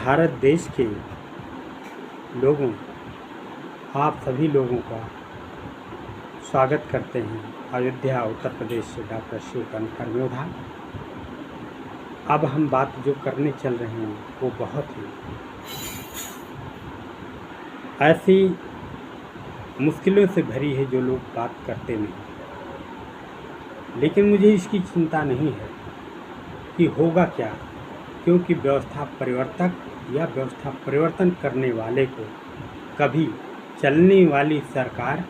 भारत देश के लोगों, आप सभी लोगों का स्वागत करते हैं अयोध्या उत्तर प्रदेश से डॉक्टर शिवकरण कर्म्योधा। अब हम बात जो करने चल रहे हैं वो बहुत ही ऐसी मुश्किलों से भरी है जो लोग बात करते नहीं, लेकिन मुझे इसकी चिंता नहीं है कि होगा क्या, क्योंकि व्यवस्था परिवर्तक या व्यवस्था परिवर्तन करने वाले को कभी चलने वाली सरकार,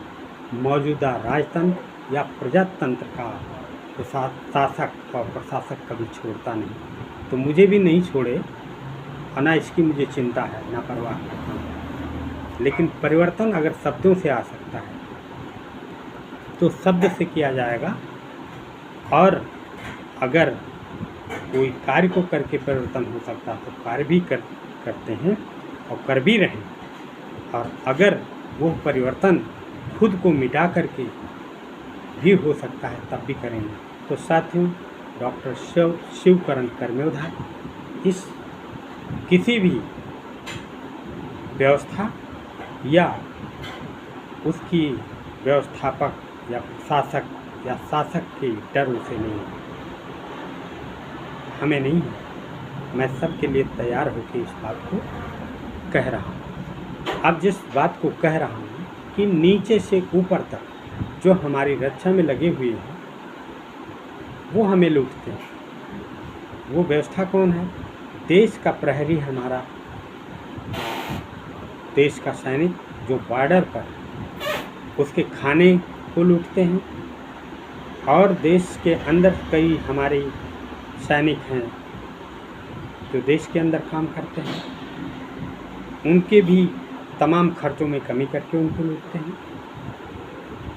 मौजूदा राजतंत्र या प्रजातंत्र का शासक और प्रशासक कभी छोड़ता नहीं। तो मुझे भी नहीं छोड़े और ना इसकी मुझे चिंता है, ना परवाह करता हूँ। लेकिन परिवर्तन अगर शब्दों से आ सकता है तो शब्द से किया जाएगा, और अगर कोई कार्य को करके परिवर्तन हो सकता है तो कार्य भी करते हैं और कर भी रहे हैं। और अगर वो परिवर्तन खुद को मिटा करके भी हो सकता है तब भी करेंगे। तो साथियों, डॉक्टर शिवकरण कर्म्योधा इस किसी भी व्यवस्था या उसकी व्यवस्थापक या प्रशासक या शासक के डर से नहीं, हमें नहीं है। मैं सबके लिए तैयार होकर इस बात को कह रहा हूँ। अब जिस बात को कह रहा हूँ कि नीचे से ऊपर तक जो हमारी रक्षा में लगे हुए हैं वो हमें लूटते हैं। वो व्यवस्था कौन है? देश का प्रहरी, हमारा देश का सैनिक जो बॉर्डर पर उसके खाने को लूटते हैं, और देश के अंदर कई हमारे सैनिक हैं जो देश के अंदर काम करते हैं, उनके भी तमाम खर्चों में कमी करके उनको लूटते हैं।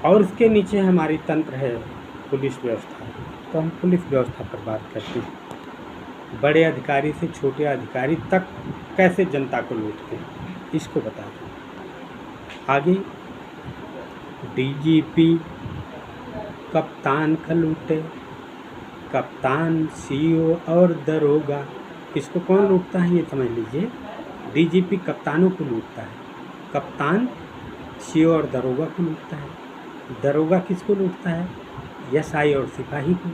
और उसके नीचे हमारी तंत्र है पुलिस व्यवस्था। तो हम पुलिस व्यवस्था पर बात करते हैं। बड़े अधिकारी से छोटे अधिकारी तक कैसे जनता को लूटते हैं, इसको बता दें। आगे डीजीपी कप्तान का लूटे, कप्तान, सीओ और दरोगा। किसको कौन लूटता है ये समझ लीजिए। डीजीपी कप्तानों को लूटता है, कप्तान सीओ और दरोगा को लूटता है। दरोगा किसको लूटता है? एसआई और सिपाही को।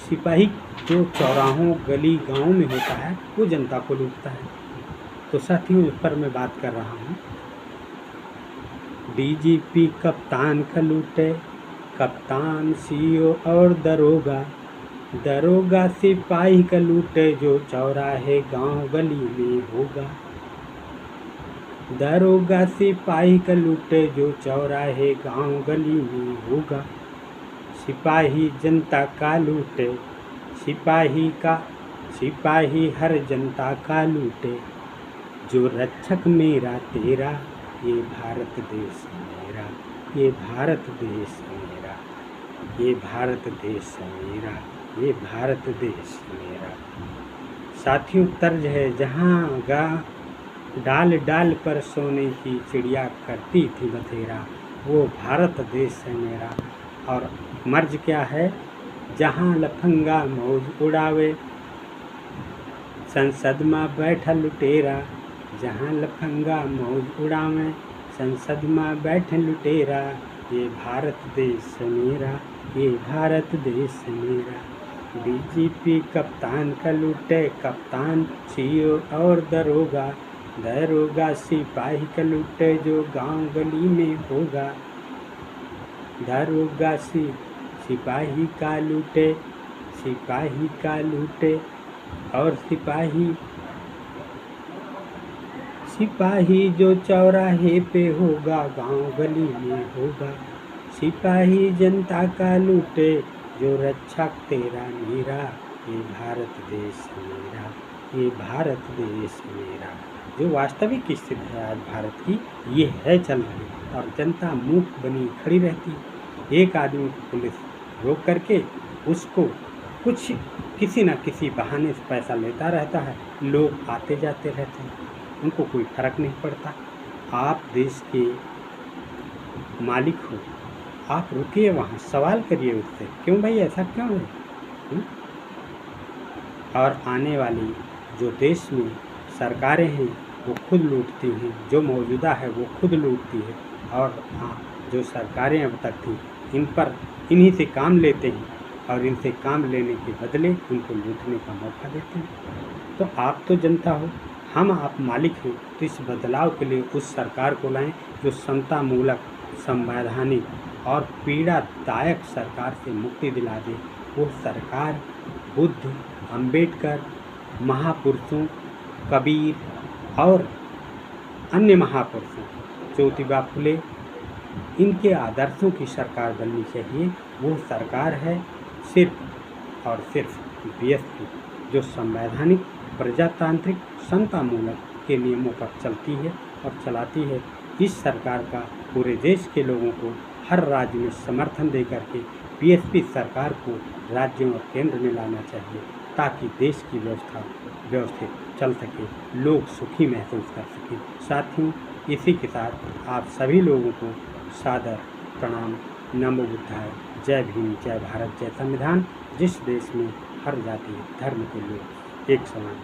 सिपाही जो चौराहों, गली, गांव में होता है वो जनता को लूटता है। तो साथियों, इस पर मैं बात कर रहा हूँ। डीजीपी कप्तान का लूटे, कप्तान, सीओ और दरोगा। दरोगा सिपाही का लूटे जो चौराहे, गांव, गली में होगा। दरोगा सिपाही का लूटे जो चौराहे, गांव, गली में होगा। सिपाही जनता का लूटे, सिपाही हर जनता का लूटे। जो रक्षक मेरा तेरा, ये भारत देश मेरा, ये भारत देश मेरा, ये भारत देश मेरा, ये भारत देश मेरा। साथियों, तर्ज है जहाँ डाल डाल पर सोने की चिड़िया करती थी बथेरा, वो भारत देश है मेरा। और मर्ज क्या है? जहाँ लफंगा मौज उड़ावे, संसद में बैठा लुटेरा। जहाँ लफंगा मौज उड़ावे, संसद में बैठे लुटेरा। ये भारत देश मेरा, ये भारत देश मेरा। डीजीपी कप्तान का लूटे, कप्तान, सीओ और दरोगा। दरोगा सिपाही का लूटे जो गांव गली में होगा। दरोगा सिपाही का लूटे, सिपाही का लूटे। और सिपाही जो चौराहे पे होगा, गांव गली में होगा। सिपाही जनता का लूटे जो रक्षक तेरा मेरा। ये भारत देश मेरा, ये भारत देश मेरा। जो वास्तविक स्थिति है आज भारत की, ये है चल रही। और जनता मूक बनी खड़ी रहती है। एक आदमी को पुलिस रोक करके उसको कुछ किसी न किसी बहाने से पैसा लेता रहता है। लोग आते जाते रहते हैं, उनको कोई फर्क नहीं पड़ता। आप देश के मालिक हो, आप रुकिए, वहाँ सवाल करिए उससे, क्यों भाई ऐसा क्यों है? और आने वाली जो देश में सरकारें हैं वो खुद लूटती हैं, जो मौजूदा है वो खुद लूटती है, और हाँ, जो सरकारें अब तक थी इन पर इन्हीं से काम लेते हैं और इनसे काम लेने के बदले उनको लूटने का मौका देते हैं। तो आप तो जनता हो, हम आप मालिक हैं, तो इस बदलाव के लिए उस सरकार को लाएं जो समतामूलक, संवैधानिक और पीड़ादायक सरकार से मुक्ति दिला दे। वो सरकार बुद्ध, अंबेडकर, महापुरुषों, कबीर और अन्य महापुरुषों, ज्योतिबा फुले, इनके आदर्शों की सरकार बननी चाहिए। वो सरकार है सिर्फ और सिर्फ बीएसपी, जो संवैधानिक, प्रजातांत्रिक, समतामूलक के नियमों पर चलती है और चलाती है। इस सरकार का पूरे देश के लोगों को हर राज्य में समर्थन दे करके बीएसपी सरकार को राज्यों और केंद्र में लाना चाहिए, ताकि देश की व्यवस्था व्यवस्थित चल सके, लोग सुखी महसूस कर सकें। साथ ही इसी के साथ आप सभी लोगों को सादर प्रणाम। नमो बुद्धाय। जय भीम, जय भारत, जय संविधान। जिस देश में हर जाति धर्म के लोग एक समान